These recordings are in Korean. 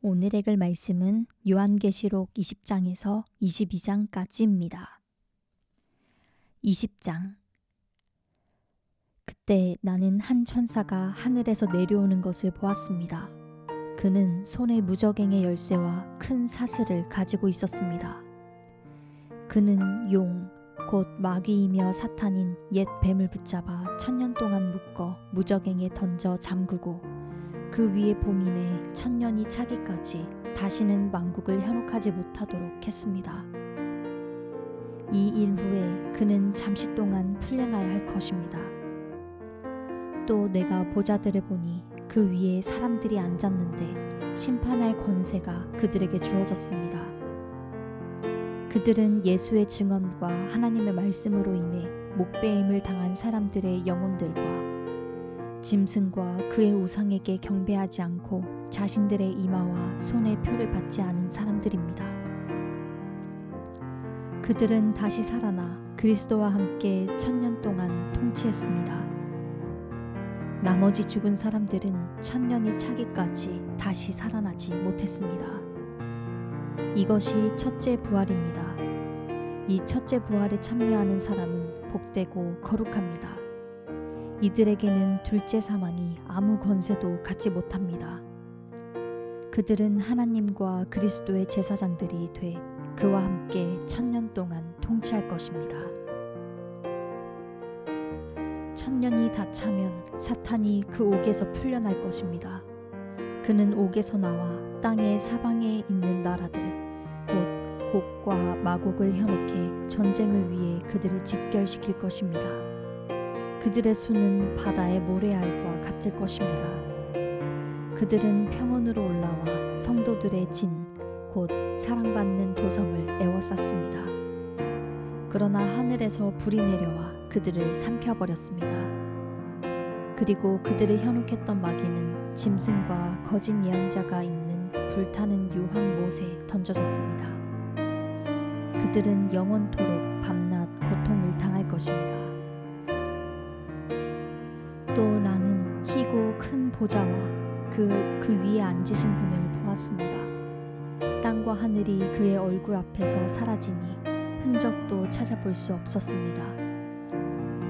오늘 읽을 말씀은 요한계시록 20장에서 22장까지입니다. 20장. 그때 나는 한 천사가 하늘에서 내려오는 것을 보았습니다. 그는 손에 무저갱의 열쇠와 큰 사슬을 가지고 있었습니다. 그는 용, 곧 마귀이며 사탄인 옛 뱀을 붙잡아 1000년 동안 묶어 무저갱에 던져 잠그고 그 위에 봉인해 1000년이 차기까지 다시는 만국을 현혹하지 못하도록 했습니다. 이 일 후에 그는 잠시 동안 풀려나야 할 것입니다. 또 내가 보자들을 보니 그 위에 사람들이 앉았는데 심판할 권세가 그들에게 주어졌습니다. 그들은 예수의 증언과 하나님의 말씀으로 인해 목배임을 당한 사람들의 영혼들과 짐승과 그의 우상에게 경배하지 않고 자신들의 이마와 손에 표를 받지 않은 사람들입니다. 그들은 다시 살아나 그리스도와 함께 1000년 동안 통치했습니다. 나머지 죽은 사람들은 1000년이 차기까지 다시 살아나지 못했습니다. 이것이 첫째 부활입니다. 이 첫째 부활에 참여하는 사람은 복되고 거룩합니다. 이들에게는 둘째 사망이 아무 권세도 갖지 못합니다. 그들은 하나님과 그리스도의 제사장들이 돼 그와 함께 1000년 동안 통치할 것입니다. 1000년이 다 차면 사탄이 그 옥에서 풀려날 것입니다. 그는 옥에서 나와 땅의 사방에 있는 나라들 곧 곡과 마곡을 현혹해 전쟁을 위해 그들을 집결시킬 것입니다. 그들의 수는 바다의 모래알과 같을 것입니다. 그들은 평원으로 올라와 성도들의 진, 곧 사랑받는 도성을 에워쌌습니다. 그러나 하늘에서 불이 내려와 그들을 삼켜버렸습니다. 그리고 그들을 현혹했던 마귀는 짐승과 거짓 예언자가 있는 불타는 유황 못에 던져졌습니다. 그들은 영원토록 밤낮 고통을 당할 것입니다. 또 나는 희고 큰 보좌와 그 위에 앉으신 분을 보았습니다. 땅과 하늘이 그의 얼굴 앞에서 사라지니 흔적도 찾아볼 수 없었습니다.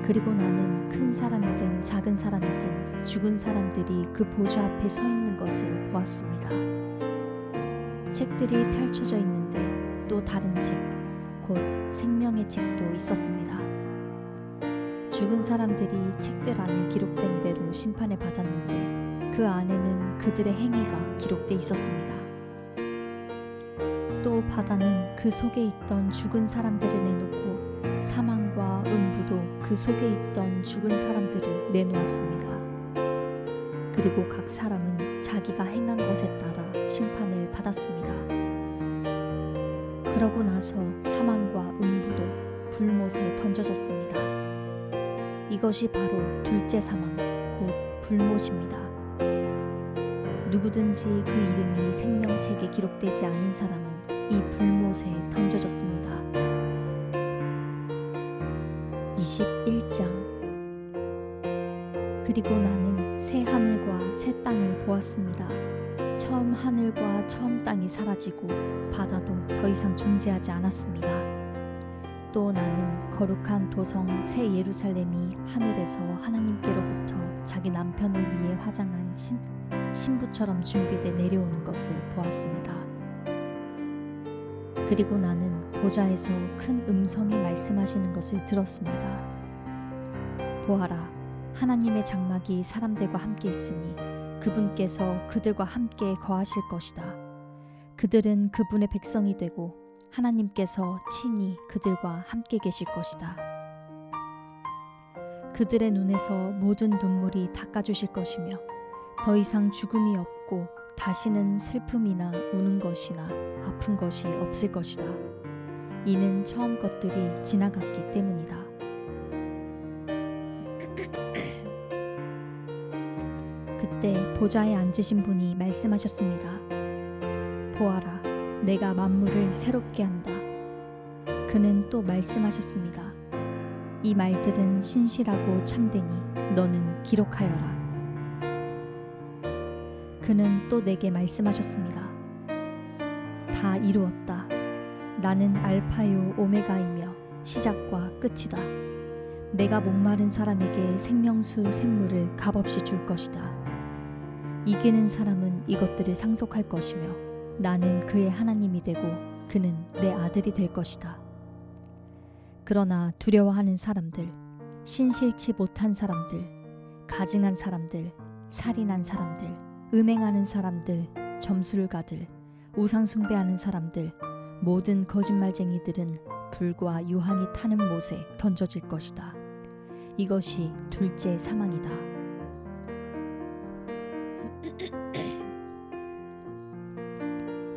그리고 나는 큰 사람이든 작은 사람이든 죽은 사람들이 그 보좌 앞에 서 있는 것을 보았습니다. 책들이 펼쳐져 있는데 또 다른 책, 곧 생명의 책도 있었습니다. 죽은 사람들이 책들 안에 기록된 대로 심판을 받았는데 그 안에는 그들의 행위가 기록돼 있었습니다. 또 바다는 그 속에 있던 죽은 사람들을 내놓고 사망과 음부도 그 속에 있던 죽은 사람들을 내놓았습니다. 그리고 각 사람은 자기가 행한 것에 따라 심판을 받았습니다. 그러고 나서 사망과 음부도 불못에 던져졌습니다. 이것이 바로 둘째 사망, 곧 불못입니다. 누구든지 그 이름이 생명책에 기록되지 않은 사람은 이 불못에 던져졌습니다. 21장. 그리고 나는 새 하늘과 새 땅을 보았습니다. 처음 하늘과 처음 땅이 사라지고 바다도 더 이상 존재하지 않았습니다. 또 나는 거룩한 도성 새 예루살렘이 하늘에서 하나님께로부터 자기 남편을 위해 화장한 신부처럼 준비돼 내려오는 것을 보았습니다. 그리고 나는 보좌에서 큰 음성이 말씀하시는 것을 들었습니다. 보아라, 하나님의 장막이 사람들과 함께 있으니 그분께서 그들과 함께 거하실 것이다. 그들은 그분의 백성이 되고 하나님께서 친히 그들과 함께 계실 것이다. 그들의 눈에서 모든 눈물이 닦아주실 것이며 더 이상 죽음이 없고 다시는 슬픔이나 우는 것이나 아픈 것이 없을 것이다. 이는 처음 것들이 지나갔기 때문이다. 그때 보좌에 앉으신 분이 말씀하셨습니다. 보아라, 내가 만물을 새롭게 한다. 그는 또 말씀하셨습니다. 이 말들은 신실하고 참되니 너는 기록하여라. 그는 또 내게 말씀하셨습니다. 다 이루었다. 나는 알파요 오메가이며 시작과 끝이다. 내가 목마른 사람에게 생명수 샘물을 값없이 줄 것이다. 이기는 사람은 이것들을 상속할 것이며 나는 그의 하나님이 되고 그는 내 아들이 될 것이다. 그러나 두려워하는 사람들, 신실치 못한 사람들, 가증한 사람들, 살인한 사람들, 음행하는 사람들, 점술가들, 우상 숭배하는 사람들, 모든 거짓말쟁이들은 불과 유황이 타는 못에 던져질 것이다. 이것이 둘째 사망이다.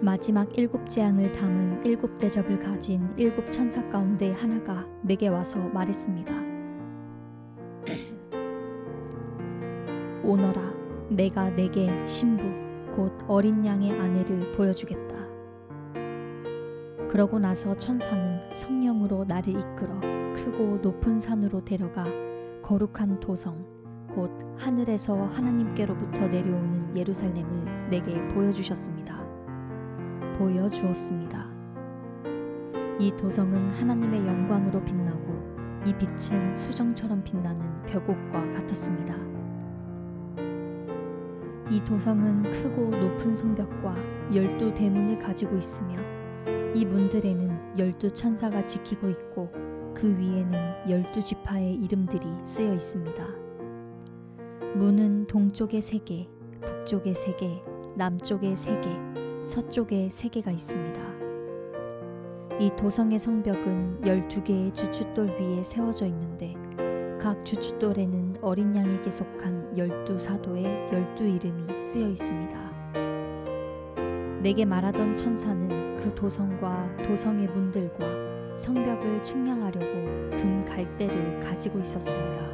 마지막 7 재앙을 담은 7 대접을 가진 7 천사 가운데 하나가 내게 와서 말했습니다. 오너라, 내가 내게 신부 곧 어린 양의 아내를 보여주겠다. 그러고 나서 천사는 성령으로 나를 이끌어 크고 높은 산으로 데려가 거룩한 도성 곧 하늘에서 하나님께로부터 내려오는 예루살렘을 내게 보여주었습니다. 이 도성은 하나님의 영광으로 빛나고 이 빛은 수정처럼 빛나는 벽옥과 같았습니다. 이 도성은 크고 높은 성벽과 12 대문을 가지고 있으며 이 문들에는 12 천사가 지키고 있고 그 위에는 12지파의 이름들이 쓰여 있습니다. 문은 동쪽에 3개, 북쪽에 3개, 남쪽에 3개, 서쪽에 3개가 있습니다. 이 도성의 성벽은 12개의 주춧돌 위에 세워져 있는데 각 주춧돌에는 어린 양에게 속한 12 사도의 12 이름이 쓰여 있습니다. 내게 말하던 천사는 그 도성과 도성의 문들과 성벽을 측량하려고 금 갈대를 가지고 있었습니다.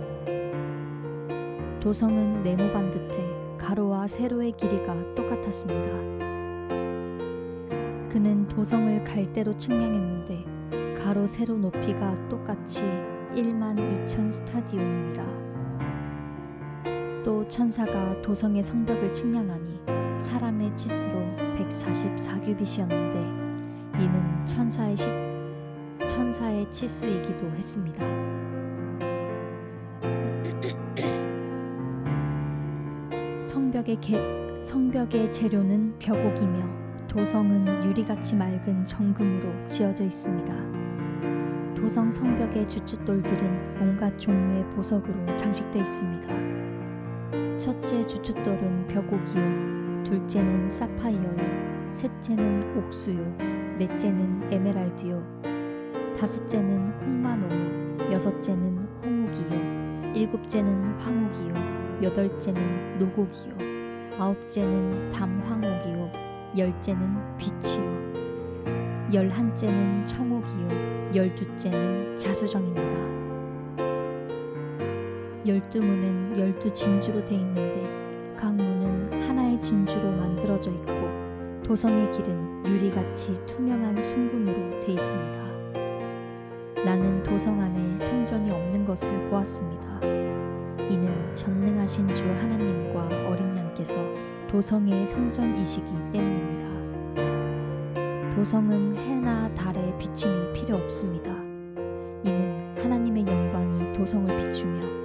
도성은 네모반 듯해 가로와 세로의 길이가 똑같았습니다. 그는 도성을 갈대로 측량했는데 가로 세로 높이가 똑같이 12,000 스타디온입니다. 또 천사가 도성의 성벽을 측량하니 사람의 치수로 144규빗이었는데 이는 천사의 치수이기도 했습니다. 성벽의 재료는 벽옥이며 도성은 유리같이 맑은 정금으로 지어져 있습니다. 도성 성벽의 주춧돌들은 온갖 종류의 보석으로 장식되어 있습니다. 첫째 주춧돌은 벽옥이요, 둘째는 사파이어요, 셋째는 옥수요, 넷째는 에메랄드요, 다섯째는 홍마노요, 여섯째는 홍옥이요, 일곱째는 황옥이요, 여덟째는 노곡이요, 아홉째는 담황옥이요, 열째는 빛이요, 11째는 청옥이요, 12째는 자수정입니다. 12문은 12진주로 되어 있는데 각 문은 하나의 진주로 만들어져 있고 도성의 길은 유리같이 투명한 순금으로 되어 있습니다. 나는 도성 안에 성전이 없는 것을 보았습니다. 이는 전능하신 주 하나님과 어린 양께서 도성의 성전이시기 때문입니다. 도성은 해나 달의 비침이 필요 없습니다. 이는 하나님의 영광이 도성을 비추며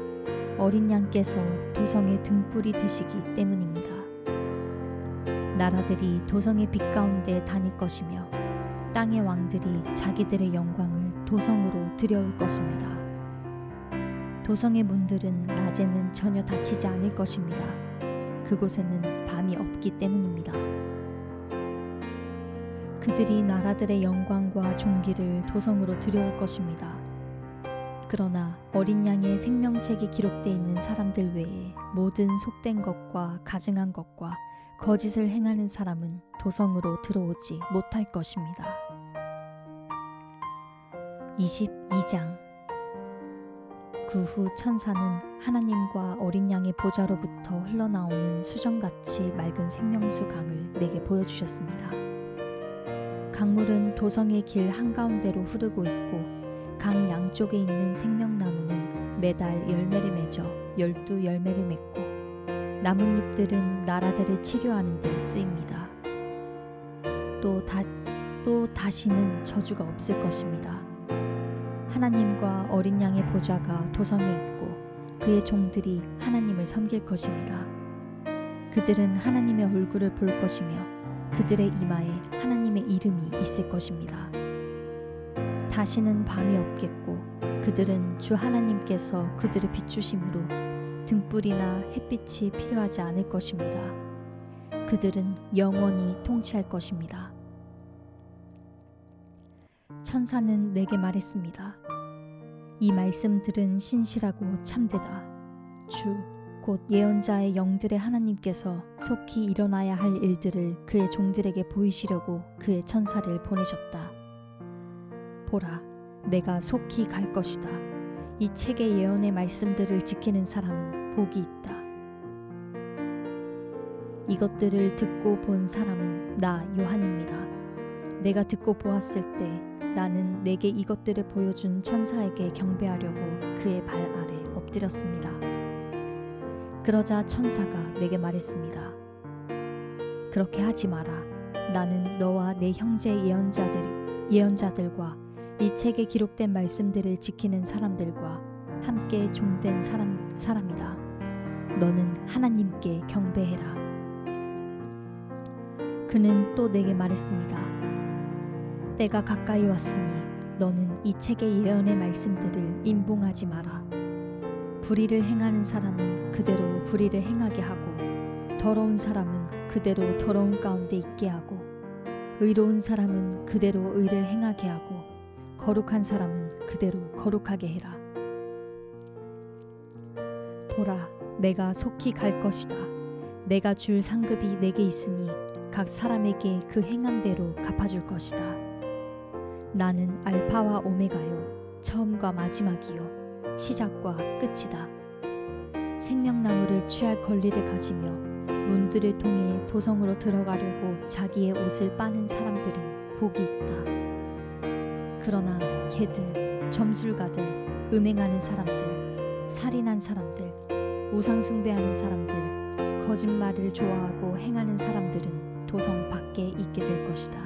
어린 양께서 도성의 등불이 되시기 때문입니다. 나라들이 도성의 빛 가운데 다닐 것이며 땅의 왕들이 자기들의 영광을 도성으로 들여올 것입니다. 도성의 문들은 낮에는 전혀 닫히지 않을 것입니다. 그곳에는 밤이 없기 때문입니다. 그들이 나라들의 영광과 존귀를 도성으로 들여올 것입니다. 그러나 어린 양의 생명책이 기록되어 있는 사람들 외에 모든 속된 것과 가증한 것과 거짓을 행하는 사람은 도성으로 들어오지 못할 것입니다. 22장. 그 후 천사는 하나님과 어린 양의 보좌로부터 흘러나오는 수정같이 맑은 생명수 강을 내게 보여주셨습니다. 강물은 도성의 길 한가운데로 흐르고 있고 강 양쪽에 있는 생명나무는 매달 열매를 맺어 12 열매를 맺고 나뭇잎들은 나라들을 치료하는 데 쓰입니다. 또 또 다시는 저주가 없을 것입니다. 하나님과 어린 양의 보좌가 도성에 있고 그의 종들이 하나님을 섬길 것입니다. 그들은 하나님의 얼굴을 볼 것이며 그들의 이마에 하나님의 이름이 있을 것입니다. 다시는 밤이 없겠고 그들은 주 하나님께서 그들을 비추심으로 등불이나 햇빛이 필요하지 않을 것입니다. 그들은 영원히 통치할 것입니다. 천사는 내게 말했습니다. 이 말씀들은 신실하고 참되다. 주, 곧 예언자의 영들의 하나님께서 속히 일어나야 할 일들을 그의 종들에게 보이시려고 그의 천사를 보내셨다. 보라, 내가 속히 갈 것이다. 이 책의 예언의 말씀들을 지키는 사람은 복이 있다. 이것들을 듣고 본 사람은 나 요한입니다. 내가 듣고 보았을 때 나는 내게 이것들을 보여준 천사에게 경배하려고 그의 발 아래 엎드렸습니다. 그러자 천사가 내게 말했습니다. 그렇게 하지 마라. 나는 너와 내 형제 예언자들과 이 책에 기록된 말씀들을 지키는 사람들과 함께 종된 사람이다. 너는 하나님께 경배해라. 그는 또 내게 말했습니다. 때가 가까이 왔으니 너는 이 책의 예언의 말씀들을 임봉하지 마라. 불의를 행하는 사람은 그대로 불의를 행하게 하고 더러운 사람은 그대로 더러운 가운데 있게 하고 의로운 사람은 그대로 의를 행하게 하고 거룩한 사람은 그대로 거룩하게 해라. 보라, 내가 속히 갈 것이다. 내가 줄 상급이 내게 있으니 각 사람에게 그 행함대로 갚아줄 것이다. 나는 알파와 오메가요, 처음과 마지막이요, 시작과 끝이다. 생명나무를 취할 권리를 가지며 문들을 통해 도성으로 들어가려고 자기의 옷을 빠는 사람들은 복이 있다. 그러나 개들, 점술가들, 음행하는 사람들, 살인한 사람들, 우상 숭배하는 사람들, 거짓말을 좋아하고 행하는 사람들은 도성 밖에 있게 될 것이다.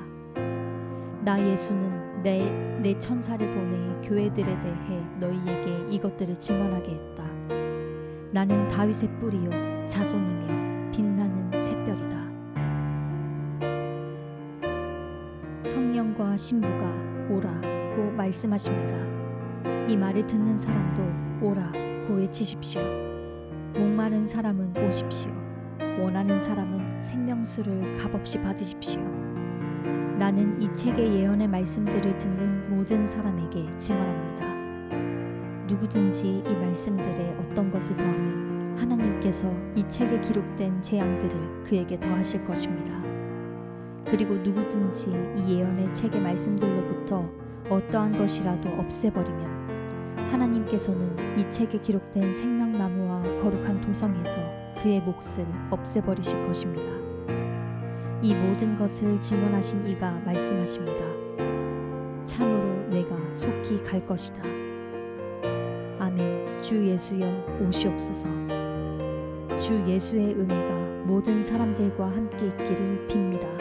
나 예수는 내 천사를 보내 교회들에 대해 너희에게 이것들을 증언하게 했다. 나는 다윗의 뿌리요 자손이며 빛나는 샛별이다. 성령과 신부가 오라고 말씀하십니다. 이 말을 듣는 사람도 오라고 외치십시오. 목마른 사람은 오십시오. 원하는 사람은 생명수를 값없이 받으십시오. 나는 이 책의 예언의 말씀들을 듣는 모든 사람에게 증언합니다. 누구든지 이 말씀들에 어떤 것을 더하면 하나님께서 이 책에 기록된 재앙들을 그에게 더하실 것입니다. 그리고 누구든지 이 예언의 책의 말씀들로부터 어떠한 것이라도 없애버리면 하나님께서는 이 책에 기록된 생명나무와 거룩한 도성에서 그의 몫을 없애버리실 것입니다. 이 모든 것을 증언하신 이가 말씀하십니다. 참으로 내가 속히 갈 것이다. 아멘. 주 예수여 오시옵소서. 주 예수의 은혜가 모든 사람들과 함께 있기를 빕니다.